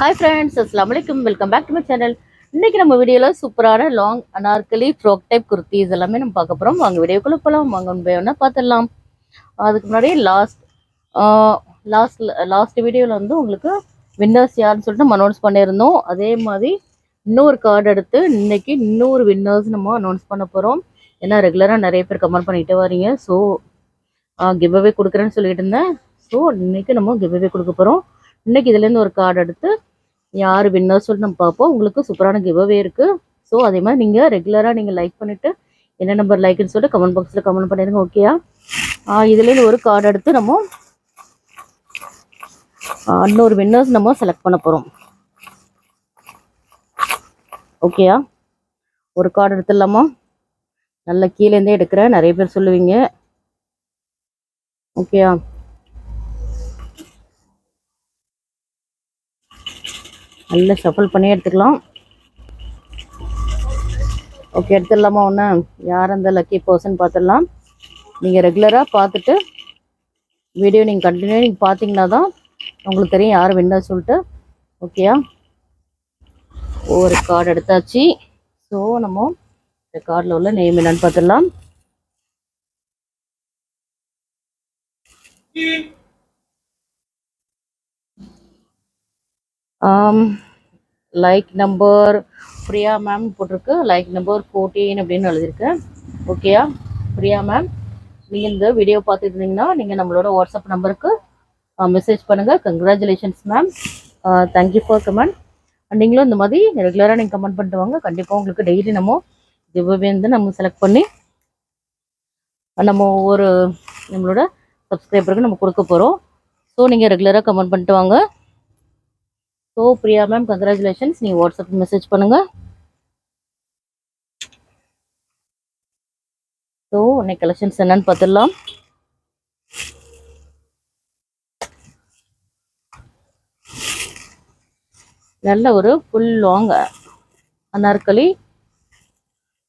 Hi friends, அஸ்ஸலாமு அலைக்கும். Welcome back to my channel. இன்னைக்கு நம்ம வீடியோவில் சூப்பரான long Anarkali frock type kurtis எல்லாமே நம்ம பார்க்க போகிறோம். வாங்க வீடியோக்குள்ளே போகலாம். வாங்க வேணா பார்த்துடலாம். அதுக்கு முன்னாடி லாஸ்ட் வீடியோவில் வந்து உங்களுக்கு வின்னர்ஸ் யாருன்னு சொல்லிட்டு நம்ம அனௌன்ஸ் பண்ணியிருந்தோம். அதே மாதிரி இன்னொரு கார்டு எடுத்து இன்னைக்கு இன்னொரு வின்னர்ஸ் நம்ம அனௌன்ஸ் பண்ண போகிறோம். ஏன்னா ரெகுலராக நிறைய பேர் கமெண்ட் பண்ணிட்டு வரீங்க. ஸோ கிவ் அவே கொடுக்குறேன்னு சொல்லிட்டு இருந்தேன். ஸோ இன்னைக்கு நம்ம கிவ் அவே கொடுக்க போகிறோம். இன்னைக்கு இதுலேருந்து ஒரு கார்டு எடுத்து யார் வின்னர் சொல்லிட்டு நம்ம பார்ப்போம். உங்களுக்கு சூப்பரான கிவ்அவே இருக்குது. ஸோ அதே மாதிரி நீங்கள் ரெகுலராக நீங்கள் லைக் பண்ணிவிட்டு என்ன நம்பர் லைக்குன்னு சொல்லிட்டு கமெண்ட் பாக்ஸில் கமெண்ட் பண்ணிடுங்க. ஓகேயா? இதுலேருந்து ஒரு கார்டு எடுத்து நம்ம இன்னொரு வின்னர்ஸ் நம்ம செலக்ட் பண்ண போகிறோம். ஓகேயா? ஒரு கார்டு எடுத்துடலாமா? நல்ல கீழேருந்தே எடுக்கிறேன், நிறைய பேர் சொல்லுவீங்க. ஓகேயா? நல்லா ஷஃபிள் பண்ணி எடுத்துக்கலாம். ஓகே, எடுத்துடலாமா? ஒன்று யார் அந்த லக்கி பர்சன் பார்த்துடலாம். நீங்கள் ரெகுலராக பார்த்துட்டு வீடியோ நீங்கள் கண்டினியூ பார்த்தீங்கன்னா தான் உங்களுக்கு தெரியும் யார் வின்னர் சொல்லிட்டு. ஓகேயா? ஒவ்வொரு கார்டு எடுத்தாச்சு. ஸோ நம்ம இந்த கார்டில் உள்ள நேம் என்னன்னு பார்த்துடலாம். லைக் நம்பர் பிரியா மேம் போட்டிருக்கு. லைக் நம்பர் 14 அப்படின்னு எழுதியிருக்கேன். ஓகேயா? பிரியா மேம், நீங்கள் இந்த வீடியோ பார்த்துட்டு இருந்தீங்கன்னா நீங்கள் நம்மளோட வாட்ஸ்அப் நம்பருக்கு மெசேஜ் பண்ணுங்கள். Congratulations ma'am, thank you for comment. நீங்களும் இந்த மாதிரி ரெகுலராக நீங்கள் கமெண்ட் பண்ணிட்டு வாங்க. கண்டிப்பாக உங்களுக்கு டெய்லி நம்ம கிவ்அவே வந்து நம்ம செலக்ட் பண்ணி நம்ம ஒவ்வொரு நம்மளோட சப்ஸ்கிரைபருக்கு நம்ம கொடுக்க போகிறோம். ஸோ நீங்கள் ரெகுலராக கமெண்ட் பண்ணிட்டு வாங்க. So Priya ma'am, congratulations. நீங்கள் வாட்ஸ்அப் மெசேஜ் பண்ணுங்கள். ஸோ இன்னைக்கு கலெக்ஷன்ஸ் என்னன்னு பார்த்துடலாம். நல்ல ஒரு full long Anarkali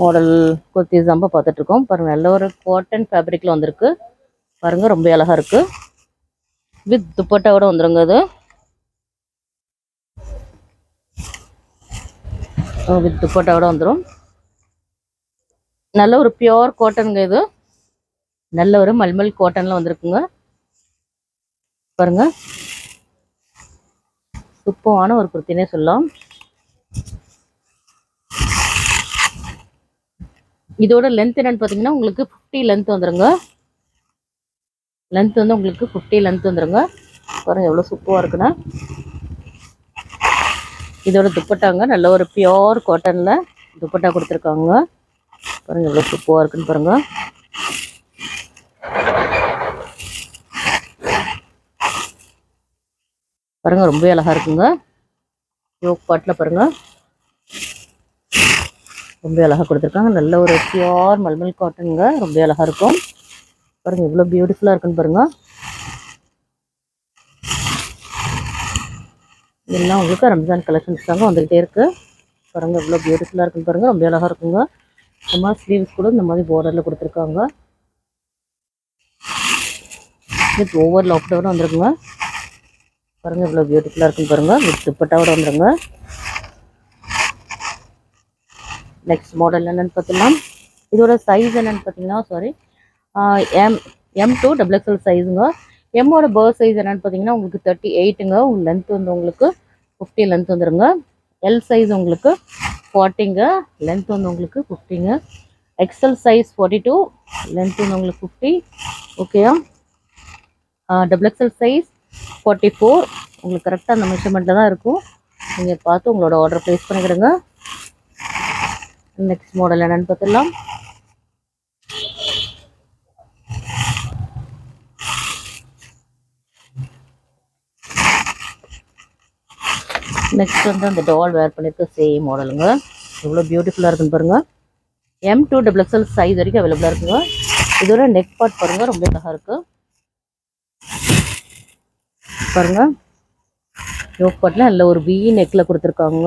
model kurtis தான் பார்த்துட்ருக்கோம். பாருங்கள், நல்ல ஒரு காட்டன் ஃபேப்ரிக்கில் வந்திருக்கு. பாருங்கள், ரொம்ப அழகாக இருக்குது. வித் துப்பட்டாவோட வந்துருங்க. அது வித் துப்பட்டாவோட வந்துடும். நல்ல ஒரு பியோர் காட்டனுங்க. இது நல்ல ஒரு மல்மல் காட்டனில் வந்திருக்குங்க. பாருங்கள், சூப்பரான ஒரு குர்த்தினே சொல்லலாம். இதோட லென்த் என்னன்னு பார்த்தீங்கன்னா உங்களுக்கு 50 லென்த் வந்துருங்க. லென்த் வந்து உங்களுக்கு 50 லென்த் வந்துருங்க. பாருங்கள் எவ்வளோ சூப்பராக இருக்குன்னா. இதோட துப்பட்டாங்க நல்ல ஒரு பியோர் காட்டனில் துப்பட்டா கொடுத்துருக்காங்க. பாருங்கள் எவ்வளோ சூப்பராக இருக்குன்னு பாருங்கள். பாருங்கள், ரொம்ப அழகாக இருக்குங்க. யோக் பாட்டில் பாருங்கள் ரொம்ப அழகாக கொடுத்துருக்காங்க. நல்ல ஒரு பியோர் மல்மல் காட்டனுங்க. ரொம்ப அழகாக இருக்கும். பாருங்கள் எவ்வளோ பியூட்டிஃபுல்லாக இருக்குன்னு பாருங்கள். இதெல்லாம் உங்களுக்கு ரம்ஜான் கலெக்ஷன்ஸ் தாங்க வந்துகிட்டே இருக்குது. பாருங்கள் எவ்வளோ பியூட்டிஃபுல்லாக இருக்குன்னு பாருங்கள். ரொம்ப அழகாக இருக்குங்க. இந்த மாதிரி ஸ்லீவ்ஸ் கூட இந்த மாதிரி பார்டரில் கொடுத்துருக்காங்க. வித் ஓவர் லாக்டவுன் வந்துருக்குங்க. பாருங்கள் இவ்வளோ பியூட்டிஃபுல்லாக இருக்குன்னு பாருங்கள். வித் துப்பட்டாவோட வந்துருங்க. நெக்ஸ்ட் மாடல் என்னென்னு பார்த்துக்கலாம். இதோட சைஸ் என்னென்னு பார்த்தீங்கன்னா M2 XXL சைஸுங்க. எம்மோட பர்த் சைஸ் என்னென்னு பார்த்தீங்கன்னா உங்களுக்கு 38ங்க. உங்கள் லென்த் வந்து உங்களுக்கு 50 லென்த் வந்துருங்க. எல் சைஸ் உங்களுக்கு 40ங்க. லென்த் வந்து உங்களுக்கு 50ங்க. XL சைஸ் 42, லென்த் வந்து உங்களுக்கு 50. ஓகேயா? XXL size 44. உங்களுக்கு கரெக்டாக அந்த மெஷர்மெண்ட்டில் தான் இருக்கும். நீங்கள் பார்த்து உங்களோட ஆர்டர் ப்ளேஸ் பண்ணிக்கிடுங்க. நெக்ஸ்ட் மாடல் என்னென்னு பார்த்துடலாம். நெக்ஸ்ட் வந்து அந்த டால் வேர் பண்ணியிருக்க சேம் மாடலுங்க. எவ்வளோ பியூட்டிஃபுல்லாக இருக்குன்னு பாருங்கள். M2 XXL சைஸ் வரைக்கும் அவைலபிளாக இருக்குங்க. இதோட நெக் பார்ட் பாருங்கள் ரொம்ப அழகாக இருக்குது. பாருங்கள் யோக் பார்ட்டில் நல்ல ஒரு V நெக்கில் கொடுத்துருக்காங்க.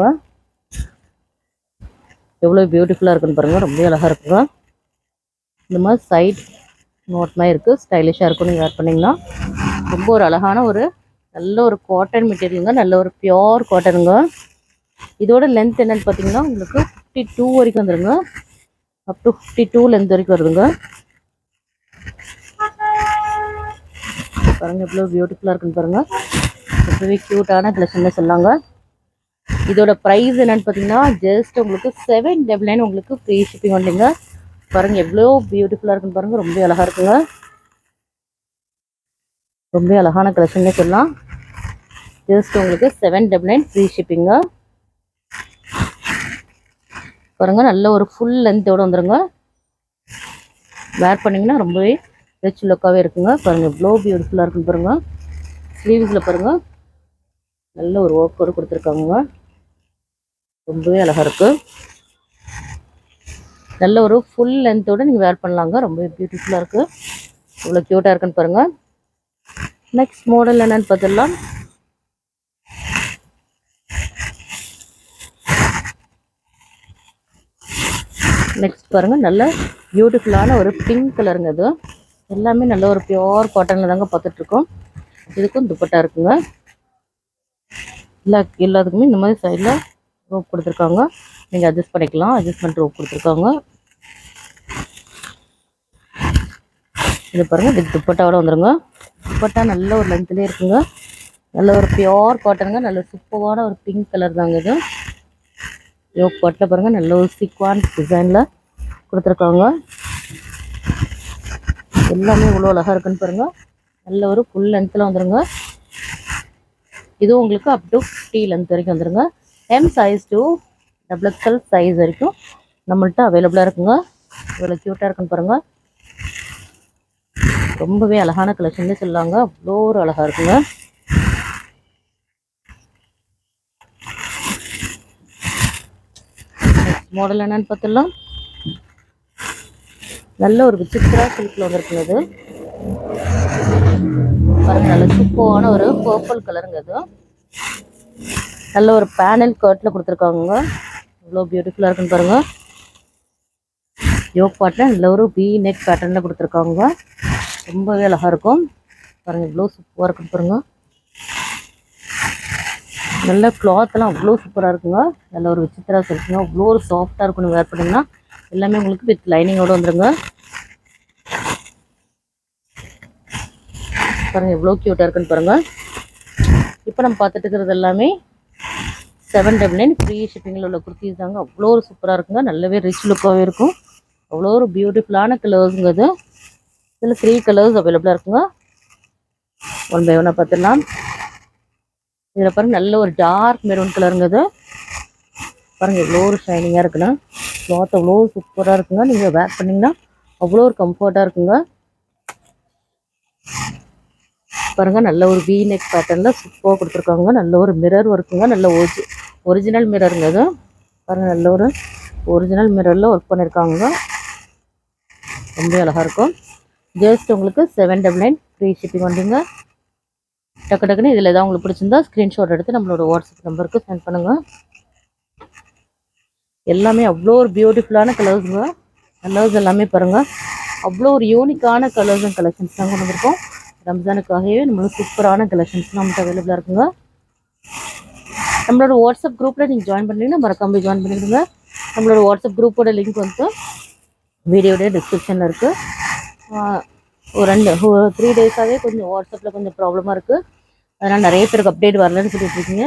எவ்வளோ பியூட்டிஃபுல்லாக இருக்குன்னு பாருங்கள். ரொம்ப அழகாக இருக்குங்க. இந்த மாதிரி சைட் நோட் மாதிரி இருக்குது. ஸ்டைலிஷாக இருக்கும். நீங்கள் வேர் பண்ணிங்கன்னா ரொம்ப ஒரு அழகான ஒரு நல்ல ஒரு காட்டன் மெட்டீரியலுங்க, நல்ல ஒரு பியோர் காட்டனுங்க. இதோட லென்த் என்னன்னு பார்த்தீங்கன்னா உங்களுக்கு 52 வரைக்கும் வந்துருங்க. அப் டு 52 லென்த் வரைக்கும் வருதுங்க. பாருங்க எவ்வளோ பியூட்டிஃபுல்லாக இருக்குன்னு பாருங்க. ரொம்பவே க்யூட்டான கலெக்ஷன் சொல்லாங்க. இதோட ப்ரைஸ் என்னன்னு பார்த்தீங்கன்னா ஜஸ்ட் உங்களுக்கு 799 உங்களுக்கு ஃப்ரீ ஷிப்பிங் வந்துங்க. பாருங்க எவ்வளோ பியூட்டிஃபுல்லாக இருக்குன்னு பாருங்க. ரொம்ப அழகா இருக்குங்க. ரொம்ப அழகான கலெக்ஷன்னே சொல்லலாம். ஜஸ்ட் உங்களுக்கு 799 ஃப்ரீ ஷிப்பிங்க. பாருங்க நல்ல ஒரு ஃபுல் லென்த்தோட வந்துருங்க. வேர் பண்ணிங்கன்னா ரொம்பவே ரிச் லுக்காகவே இருக்குங்க. பாருங்கள் எவ்வளோ பியூட்டிஃபுல்லாக இருக்குன்னு பாருங்கள். ஸ்லீவ்ஸில் பாருங்கள் நல்ல ஒரு ஒர்க்கோடு கொடுத்துருக்காங்க. ரொம்பவே அழகாக இருக்குது. நல்ல ஒரு ஃபுல் லென்த்தோடு நீங்கள் வேர் பண்ணலாங்க. ரொம்பவே பியூட்டிஃபுல்லாக இருக்குது. இவ்வளோ க்யூட்டாக இருக்குன்னு பாருங்கள். நெக்ஸ்ட் மாடல் என்னென்னு பார்த்துடலாம். நெக்ஸ்ட் பாருங்கள் நல்ல பியூட்டிஃபுல்லான ஒரு பிங்க் கலருங்க. இது எல்லாமே நல்ல ஒரு பியோர் காட்டனில் தாங்க பார்த்துட்ருக்கோம். இதுக்கும் துப்பட்டா இருக்குங்க. எல்லாத்துக்குமே இந்த மாதிரி சைடில் ரோப் கொடுத்துருக்காங்க. நீங்கள் அட்ஜஸ்ட் பண்ணிக்கலாம். அட்ஜஸ்ட்மெண்ட் ரோப் கொடுத்துருக்காங்க. இது பாருங்கள் இதுக்கு துப்பட்டாவோட வந்துடுங்க. துப்பட்டா நல்ல ஒரு லென்த்லேயே இருக்குங்க. நல்ல ஒரு பியோர் காட்டனுங்க. நல்ல சூப்பரான ஒரு பிங்க் கலர் தாங்க இது. யோக் பாட்டில் பாருங்கள் நல்ல ஒரு சீக்வான் டிசைனில் கொடுத்துருக்காங்க. எல்லாமே இவ்வளோ அழகாக இருக்குன்னு பாருங்கள். நல்ல ஒரு ஃபுல் லென்த்தில் வந்துடுங்க. இதுவும் உங்களுக்கு அப் டு 50 லென்த் வரைக்கும் வந்துடுங்க. M size to XXL size வரைக்கும் நம்மள்கிட்ட அவைலபிளாக இருக்குங்க. இவ்வளோ க்யூட்டாக இருக்குன்னு பாருங்கள். ரொம்பவே அழகான கலெக்ஷன்லேயே சொல்லாங்க. அவ்வளோ ஒரு அழகாக இருக்குங்க. மாடல் என்னன்னு பார்த்துடலாம். நல்ல ஒரு விசித்திரா சில்கில் வந்துருக்குங்க. இது பாருங்க நல்ல சூப்பரான ஒரு பர்பிள் கலருங்க. இது நல்ல ஒரு பேனல் கர்ட்டில் கொடுத்துருக்காங்க. இவ்வளோ பியூட்டிஃபுல்லாக இருக்குன்னு பாருங்கள். யோக் பாட்டில் நல்ல ஒரு V நெக் பேட்டர்னில் கொடுத்துருக்காங்க. ரொம்பவே அழகாக இருக்கும். பாருங்கள் இவ்வளோ சூப்பராக இருக்குன்னு பாருங்கள். நல்ல கிளாத்லாம் அவ்வளோ சூப்பராக இருக்குங்க. நல்ல ஒரு விசித்திரா சில்க்குங்க. அவ்வளோ ஒரு சாஃப்டாக இருக்கும். வேர் பண்ணிங்கன்னா எல்லாமே உங்களுக்கு வித் லைனிங்கோடு வந்துடுங்க. பாருங்கள் எவ்வளோ க்யூட்டாக இருக்குன்னு பாருங்கள். இப்போ நம்ம பார்த்துட்டு இருக்கிறது எல்லாமே 799 ஃப்ரீ ஷிப்பிங்கில் உள்ள குர்த்திஸ் தாங்க. அவ்வளோ ஒரு சூப்பராக இருக்குங்க. நல்லாவே ரிச் லுக்காகவே இருக்கும். அவ்வளோ ஒரு பியூட்டிஃபுல்லான கலர்ஸுங்க. இது இதில் 3 கலர்ஸ் அவைலபிளாக இருக்குங்க. ஒன் பை ஒன்னாக பார்த்துடலாம். இதில் பாருங்கள் நல்ல ஒரு டார்க் மெரூன் கலருங்க. இது பாருங்கள் எவ்வளோ ஒரு ஷைனிங்காக இருக்குன்னா கிளாத் அவ்வளோ சூப்பராக இருக்குங்க. நீங்கள் வேர் பண்ணிங்கன்னா அவ்வளோ ஒரு கம்ஃபர்ட்டாக இருக்குங்க. பாருங்கள் நல்ல ஒரு V நெக் பேட்டர்னில் சூப்பராக கொடுத்துருக்காங்க. நல்ல ஒரு மிரர் ஒர்க்குங்க. நல்ல ஒரிஜினல் மிரருங்க. அது பாருங்கள் நல்ல ஒரு ஒரிஜினல் மிரரில் ஒர்க் பண்ணியிருக்காங்க. ரொம்ப அழகாக இருக்கும். ஜஸ்ட் உங்களுக்கு 799 ஃப்ரீ ஷிப்பிங் வந்துங்க. டக்கு டக்குன்னு இதில் ஏதாவது உங்களுக்கு பிடிச்சிருந்தா ஸ்க்ரீன்ஷாட் எடுத்து நம்மளோட வாட்ஸ்அப் நம்பருக்கு சென்ட் பண்ணுங்கள். எல்லாமே அவ்வளோ ஒரு பியூட்டிஃபுல்லான கலர்ஸுங்க. கலர்ஸ் எல்லாமே பாருங்கள் அவ்வளோ ஒரு யூனிக்கான கலர்ஸ் அண்ட் கலெக்ஷன்ஸ் தான் கொண்டு வந்திருக்கோம். ரம்ஜானுக்காகவே நம்மளுக்கு சூப்பரான கலெக்ஷன்ஸ் நம்மகிட்ட அவைலபிளாக இருக்குங்க. நம்மளோட வாட்ஸ்அப் குரூப்பில் நீங்கள் ஜாயின் பண்ணிங்கன்னா மறக்காம ஜாயின் பண்ணிடுங்க. நம்மளோட வாட்ஸ்அப் குரூப்போட லிங்க் வந்து வீடியோடைய டிஸ்கிரிப்ஷனில் இருக்குது. ஒரு 3 டேஸாகவே கொஞ்சம் வாட்ஸ்அப்பில் கொஞ்சம் ப்ராப்ளமாக இருக்குது. அதனால் நிறைய பேருக்கு அப்டேட் வரலன்னு சொல்லிட்டு இருக்கீங்க.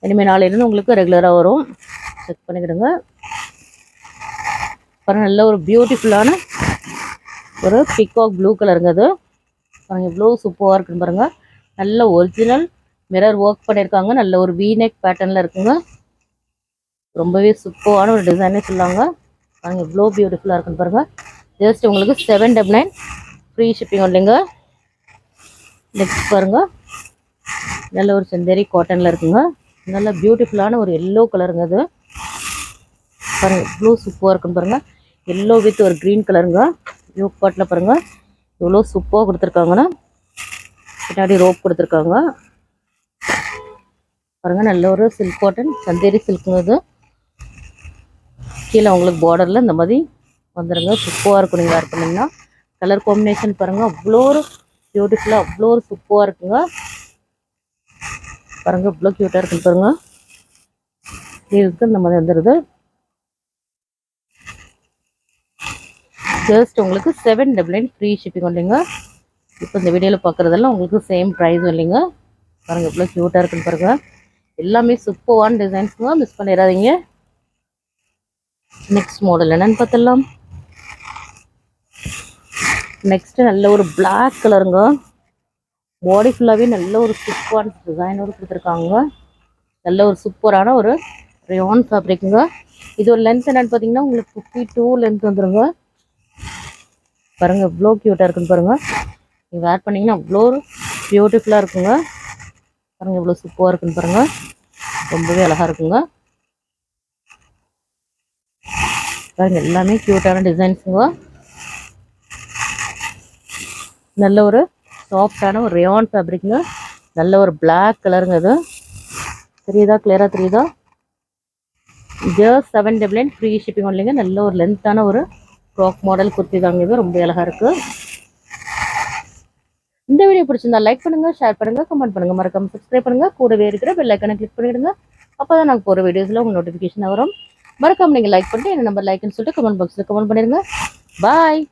இனிமேல் நாளையிலேருந்து உங்களுக்கு ரெகுலராக வரும். செக் பண்ணிக்கிடுங்க. பாருங்கள் நல்ல ஒரு பியூட்டிஃபுல்லான ஒரு பிகாக் ப்ளூ கலருங்க. அது பாருங்கள் எவ்வளோ சூப்பராக இருக்குன்னு பாருங்கள். நல்ல ஒரிஜினல் மிரர் ஒர்க் பண்ணியிருக்காங்க. நல்ல ஒரு V நெக் பேட்டர்னில் இருக்குங்க. ரொம்பவே சூப்பரான ஒரு டிசைனே சொல்லாங்க. பாருங்கள் எவ்வளோ பியூட்டிஃபுல்லாக இருக்குன்னு பாருங்கள். ஜஸ்ட் உங்களுக்கு 799 ஃப்ரீ ஷிப்பிங் இல்லைங்க. நெக்ஸ்ட் பாருங்கள் நல்ல ஒரு செந்தேரி காட்டனில் இருக்குங்க. நல்ல பியூட்டிஃபுல்லான ஒரு எல்லோ கலருங்க. அது பாருங்கள் எவ்வளோ சூப்பராக இருக்குன்னு பாருங்கள். எல்லோ வித் ஒரு க்ரீன் கலருங்க. யோக் பாட்டில் பாருங்கள் எவ்வளோ சூப்பராக கொடுத்துருக்காங்கன்னா பின்னாடி ரோப் கொடுத்துருக்காங்க. பாருங்கள் நல்ல ஒரு சில்க் காட்டன் சந்தேரி சில்க்குங்க. இது கீழே உங்களுக்கு பார்டரில் இந்த மாதிரி வந்துடுங்க. சூப்பராக இருக்கும். நீங்கள் வேர் பண்ணிங்கன்னா கலர் காம்பினேஷன் பாருங்கள் அவ்வளோ ஒரு பியூட்டிஃபுல்லாக அவ்வளோ ஒரு சூப்பராக இருக்குங்க. பாருங்கள் இவ்வளோ க்யூட்டாக இருக்குன்னு பாருங்கள். இதுக்கு இந்த மாதிரி வந்துடுது. ஜஸ்ட் உங்களுக்கு 799 ஃப்ரீ ஷிப்பிங் இல்லைங்க. இப்போ இந்த வீடியோவில் பார்க்குறதெல்லாம் உங்களுக்கு சேம் ப்ரைஸும் இல்லைங்க. பாருங்கள் இவ்வளோ க்யூட்டாக இருக்குன்னு பாருங்கள். எல்லாமே சூப்பரான டிசைன்ஸுங்க, மிஸ் பண்ணிடாதீங்க. நெக்ஸ்ட் மாடல் என்னன்னு பார்த்துடலாம். நெக்ஸ்ட்டு நல்ல ஒரு பிளாக் கலருங்க. பாடி ஃபுல்லாகவே நல்ல ஒரு சூப்பரான டிசைனோடு கொடுத்துருக்காங்க. நல்ல ஒரு சூப்பரான ஒரு ரயான் ஃபேப்ரிக்குங்க. இது ஒரு லென்த் என்னென்னு பார்த்தீங்கன்னா உங்களுக்கு 52 லென்த் வந்துடுங்க. பாருங்கள் இவ்வளோ க்யூட்டாக இருக்குன்னு பாருங்கள். நீங்கள் வேர் பண்ணிங்கன்னா அவ்வளோ பியூட்டிஃபுல்லாக இருக்குங்க. பாருங்கள் இவ்வளோ சூப்பராக இருக்குன்னு பாருங்கள். ரொம்பவே அழகாக இருக்குங்க. பாருங்கள் எல்லாமே க்யூட்டான டிசைன்ஸுங்க. நல்ல ஒரு சாஃப்டான ஒரு ரயான் ஃபேப்ரிக்குங்க. நல்ல ஒரு பிளாக் கலருங்க. அது தெரியுதா, கிளியராக தெரியுதா? ஜஸ்ட் 799 ஃப்ரீ ஷிப்பிங் இல்லைங்க. நல்ல ஒரு லென்த்தான ஒரு ஃப்ராக் மாடல் குர்த்தி தாங்க. இது ரொம்ப அழகாக இருக்குது. இந்த வீடியோ பிடிச்சிருந்தா லைக் பண்ணுங்கள், ஷேர் பண்ணுங்கள், கமெண்ட் பண்ணுங்கள், மறக்காம சப்ஸ்கிரைப் பண்ணுங்கள். கூடவே இருக்கிற பெல் ஐக்கனை கிளிக் பண்ணிவிடுங்க. அப்போ தான் நாங்கள் போகிற வீடியோஸில் உங்கள் நோட்டிஃபிகேஷன் வரும். மறக்காம நீங்கள் லைக் பண்ணிட்டு என்ன நம்பர் லைக்னு சொல்லிட்டு கமெண்ட் பாக்ஸில் கமெண்ட் பண்ணிடுங்க. பாய்.